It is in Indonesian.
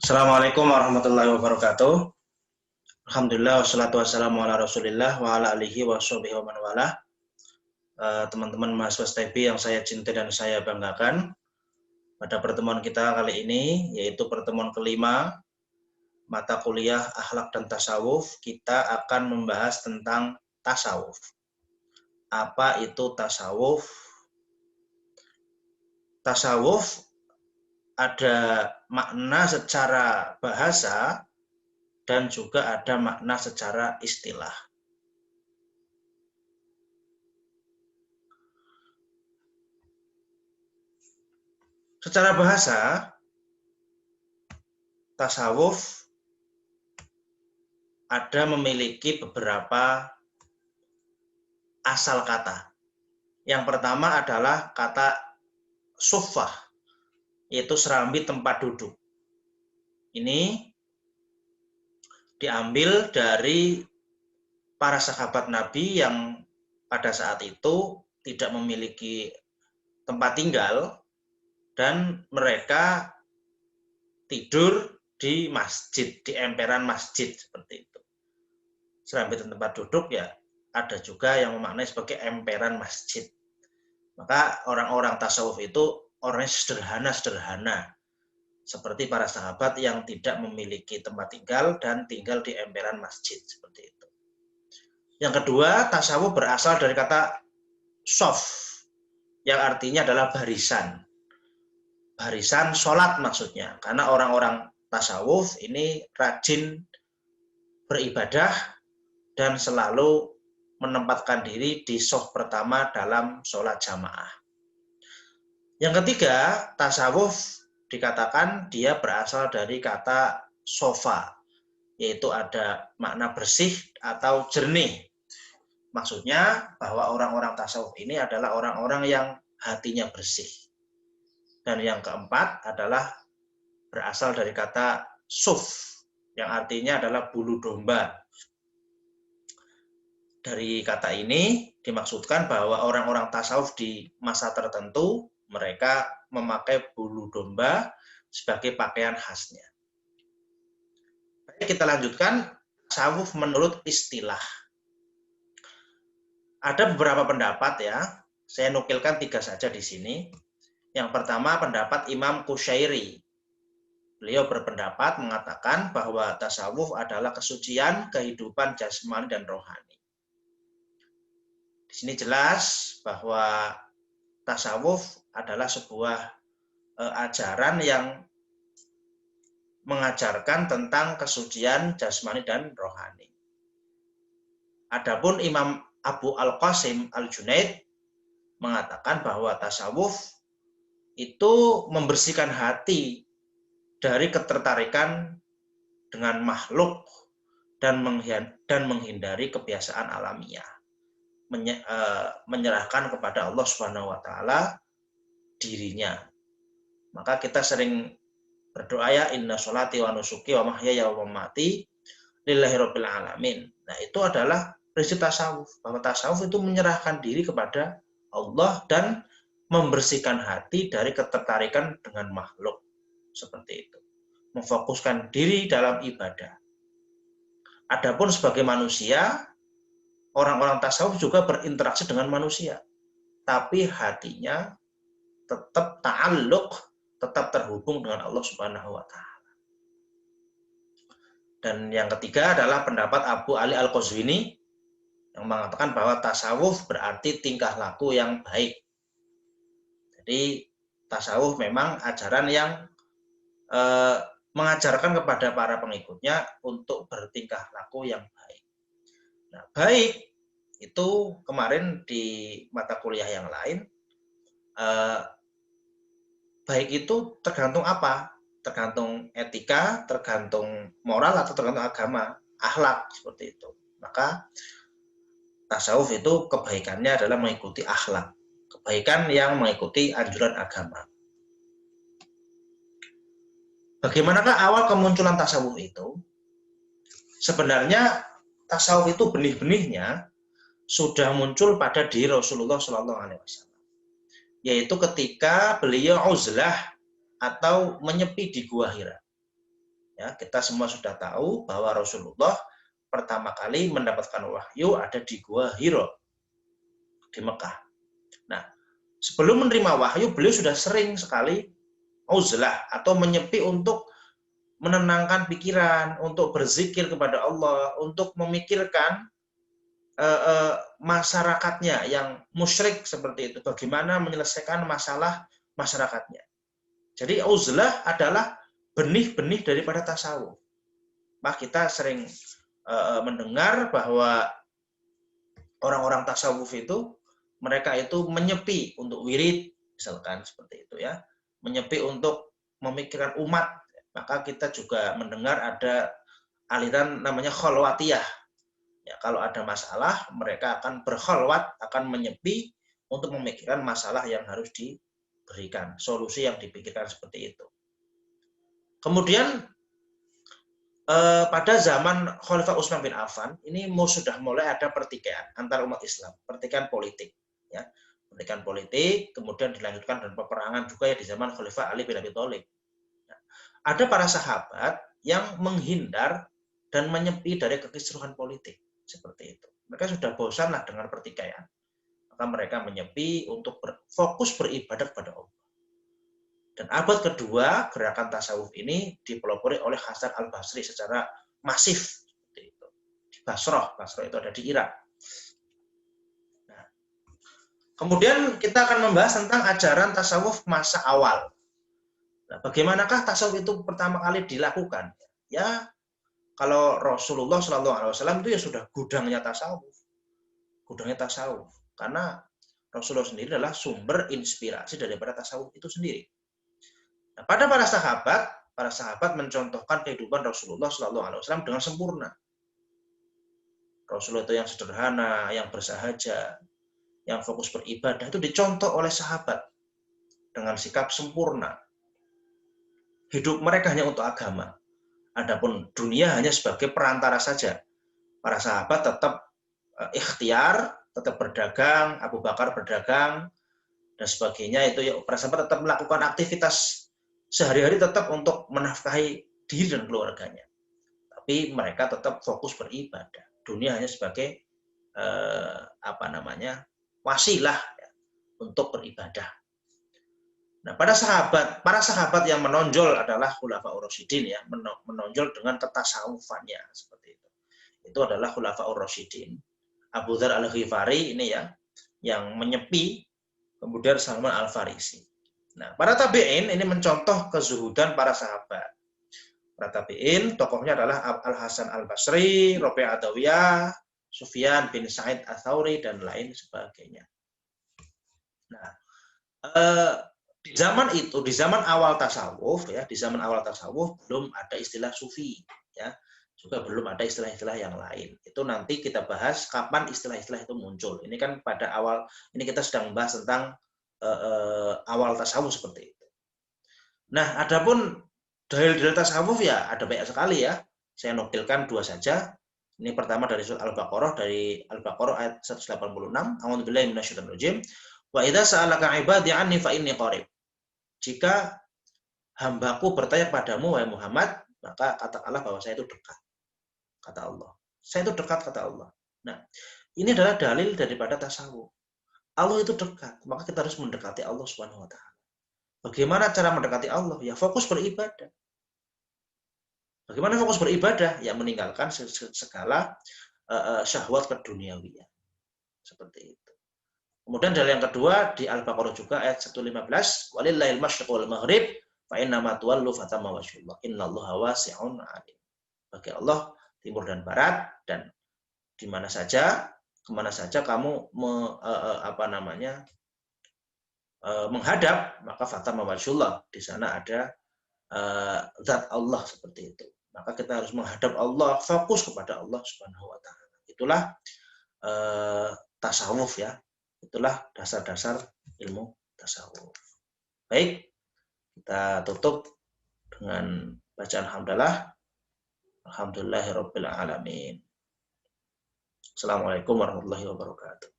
Assalamualaikum warahmatullahi wabarakatuh. Alhamdulillah wassalatu wassalamu ala Rasulillah wa ala alihi wa sahbihi wa man walah. Teman-teman mahasiswa STEB yang saya cintai dan saya banggakan, pada pertemuan kita kali ini yaitu pertemuan kelima mata kuliah akhlak dan tasawuf, kita akan membahas tentang tasawuf. Apa itu tasawuf? Tasawuf ada makna secara bahasa dan juga ada makna secara istilah. Secara bahasa, tasawuf ada memiliki beberapa asal kata. Yang pertama adalah kata suffah, yaitu serambi tempat duduk. Ini diambil dari para sahabat Nabi yang pada saat itu tidak memiliki tempat tinggal dan mereka tidur di masjid, di emperan masjid seperti itu. Serambi tempat duduk ya ada juga yang memaknai sebagai emperan masjid. Maka orang-orang tasawuf itu orangnya sederhana-sederhana, seperti para sahabat yang tidak memiliki tempat tinggal dan tinggal di emperan masjid seperti itu. Yang kedua, tasawuf berasal dari kata sof, yang artinya adalah barisan. Barisan sholat maksudnya, karena orang-orang tasawuf ini rajin beribadah dan selalu menempatkan diri di sof pertama dalam sholat jamaah. Yang ketiga, tasawuf dikatakan dia berasal dari kata sofa, yaitu ada makna bersih atau jernih. Maksudnya bahwa orang-orang tasawuf ini adalah orang-orang yang hatinya bersih. Dan yang keempat adalah berasal dari kata suf, yang artinya adalah bulu domba. Dari kata ini dimaksudkan bahwa orang-orang tasawuf di masa tertentu mereka memakai bulu domba sebagai pakaian khasnya. Baik, kita lanjutkan tasawuf menurut istilah. Ada beberapa pendapat ya, saya nukilkan 3 saja di sini. Yang pertama pendapat Imam Qushairi. Beliau berpendapat mengatakan bahwa tasawuf adalah kesucian kehidupan jasmani dan rohani. Di sini jelas bahwa tasawuf adalah sebuah ajaran yang mengajarkan tentang kesucian jasmani dan rohani. Adapun Imam Abu Al-Qasim Al-Junaid mengatakan bahwa tasawuf itu membersihkan hati dari ketertarikan dengan makhluk dan menghindari kebiasaan alamiah. Menyerahkan kepada Allah Subhanahu wa taala dirinya. Maka kita sering berdoa ya inna sholati wa nusuki wa mahyaya wa mamati lillahi rabbil alamin. Nah, itu adalah prinsip tasawuf, bahwa tasawuf itu menyerahkan diri kepada Allah dan membersihkan hati dari ketertarikan dengan makhluk. Seperti itu. Memfokuskan diri dalam ibadah. Adapun sebagai manusia, orang-orang tasawuf juga berinteraksi dengan manusia. Tapi hatinya tetap ta'alluq, tetap terhubung dengan Allah Subhanahu wa taala. Dan yang ketiga adalah pendapat Abu Ali Al-Qazwini yang mengatakan bahwa tasawuf berarti tingkah laku yang baik. Jadi tasawuf memang ajaran yang mengajarkan kepada para pengikutnya untuk bertingkah laku yang baik. Nah, baik itu kemarin di mata kuliah yang lain, baik itu tergantung apa? Tergantung etika, tergantung moral, atau tergantung agama, akhlak seperti itu. Maka tasawuf itu kebaikannya adalah mengikuti akhlak, kebaikan yang mengikuti anjuran agama. Bagaimanakah awal kemunculan tasawuf itu? Sebenarnya tasawuf itu benih-benihnya sudah muncul pada diri Rasulullah SAW, yaitu ketika beliau uzlah atau menyepi di Gua Hira. Ya, kita semua sudah tahu bahwa Rasulullah pertama kali mendapatkan wahyu ada di Gua Hira di Mekah. Nah, sebelum menerima wahyu, beliau sudah sering sekali uzlah atau menyepi untuk menenangkan pikiran, untuk berzikir kepada Allah, untuk memikirkan masyarakatnya yang musyrik seperti itu, bagaimana menyelesaikan masalah masyarakatnya. Jadi uzlah adalah benih-benih daripada tasawuf. Kita sering mendengar bahwa orang-orang tasawuf itu mereka itu menyepi untuk wirid, misalkan seperti itu ya, menyepi untuk memikirkan umat. Maka kita juga mendengar ada aliran namanya kholwatiyah. Ya, kalau ada masalah, mereka akan berkholwat, akan menyepi untuk memikirkan masalah yang harus diberikan, solusi yang dipikirkan seperti itu. Kemudian pada zaman Khalifah Utsman bin Affan, ini sudah mulai ada pertikaian antar umat Islam, pertikaian politik. Ya. Pertikaian politik, kemudian dilanjutkan dengan peperangan juga ya di zaman Khalifah Ali bin Abi Thalib. Nah, ada para sahabat yang menghindar dan menyepi dari kekisruhan politik. Seperti itu. Mereka sudah bosan lah dengan pertikaian. Maka mereka menyepi untuk fokus beribadah kepada Allah. Dan abad kedua, gerakan tasawuf ini dipelopori oleh Hasan al-Basri secara masif. Seperti itu. Di Basrah. Basrah itu ada di Irak. Nah, kemudian kita akan membahas tentang ajaran tasawuf masa awal. Nah, bagaimanakah tasawuf itu pertama kali dilakukan? Ya, kalau Rasulullah SAW itu ya sudah gudangnya tasawuf. Gudangnya tasawuf. Karena Rasulullah sendiri adalah sumber inspirasi daripada tasawuf itu sendiri. Nah, pada para sahabat mencontohkan kehidupan Rasulullah SAW dengan sempurna. Rasulullah itu yang sederhana, yang bersahaja, yang fokus beribadah itu dicontoh oleh sahabat dengan sikap sempurna. Hidup mereka hanya untuk agama. Adapun dunia hanya sebagai perantara saja. Para sahabat tetap ikhtiar, tetap berdagang, Abu Bakar berdagang, dan sebagainya. Itu ya, para sahabat tetap melakukan aktivitas sehari-hari tetap untuk menafkahi diri dan keluarganya. Tapi mereka tetap fokus beribadah. Dunia hanya sebagai wasilah ya, untuk beribadah. Nah, para sahabat yang menonjol adalah Khulafaur Rasyidin ya, menonjol dengan ketasawufannya seperti itu. Itu adalah Khulafaur Rasyidin. Abu Dzar Al-Ghifari ini ya, yang menyepi, kemudian Salman Al-Farisi. Nah, para tabi'in ini mencontoh kezuhudan para sahabat. Para tabi'in tokohnya adalah Al-Hasan Al-Basri, Rabi' Adawiyah, Sufyan bin Sa'id Ats-Tsauri dan lain sebagainya. Nah, di zaman awal tasawuf ya, di zaman awal tasawuf belum ada istilah sufi ya. Juga belum ada istilah-istilah yang lain. Itu nanti kita bahas kapan istilah-istilah itu muncul. Ini kan pada awal ini kita sedang membahas tentang awal tasawuf seperti itu. Nah, adapun dalil-dalil tasawuf ya ada banyak sekali ya. Saya nukilkan dua saja. Ini pertama dari surat Al-Baqarah, ayat 186. A'udzubillahi minasyaitonir rajim. Wa idza sa'alaka 'ibadi 'anni fa inni qarib. Jika hambaku bertanya padamu wahai Muhammad, maka katakanlah bahwa saya itu dekat. Kata Allah. Saya itu dekat kata Allah. Nah, ini adalah dalil daripada tasawuf. Allah itu dekat, maka kita harus mendekati Allah Subhanahu wa taala. Bagaimana cara mendekati Allah? Ya fokus beribadah. Bagaimana fokus beribadah? Ya meninggalkan segala syahwat keduniawian. Seperti itu. Kemudian dalil yang kedua di Al-Baqarah juga ayat 115, walillahil masyriq wal maghrib fa inna ma tuwallu fatamma wajhullah innallaha wasi'un 'alim. Bagi Allah timur dan barat, dan di mana saja, kemana saja kamu menghadap, maka fatamma wajhullah, di sana ada zat Allah seperti itu. Maka kita harus menghadap Allah, fokus kepada Allah Subhanahu wa taala. Itulah tasawuf ya. Itulah dasar-dasar ilmu tasawuf. Baik, kita tutup dengan bacaan hamdalah. Alhamdulillahirabbil alamin. Assalamualaikum warahmatullahi wabarakatuh.